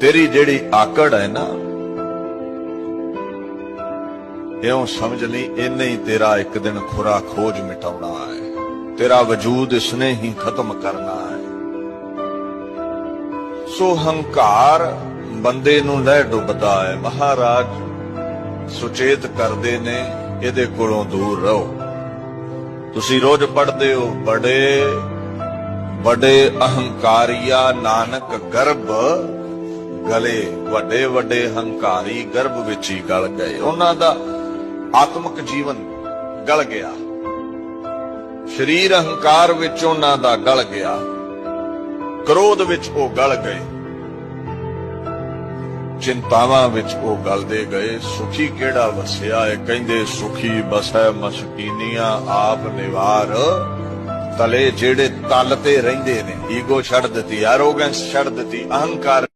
तेरी जेड़ी आकड़ है ना, इउं समझ ली इन्ने ही तेरा एक दिन खुरा खोज मिटाउना है, तेरा वजूद इसने ही खत्म करना है। सो हंकार बंदे नूं लह डुबदा है, महाराज सुचेत करदे ने इहदे कोलों दूर रहो। तुसी रोज पढ़दे हो, बड़े बड़े अहंकारिया नानक गर्भ गले, वड्डे वड्डे हंकारी गर्भ विच ही गल गए। उन्हां दा आत्मक जीवन गल गया, शरीर अहंकार विच उन्हां दा गल गया, क्रोध विच ओ गल गए, चिंतावां विच ओ गलदे गए। सुखी केड़ा वसिया है, कहंदे सुखी बसै मसकीनियां आप निवार तले, जेड़े तल ते रहिंदे ने। ईगो छड़ दित्ती, एरोगेंस छड़ दित्ती, अहंकार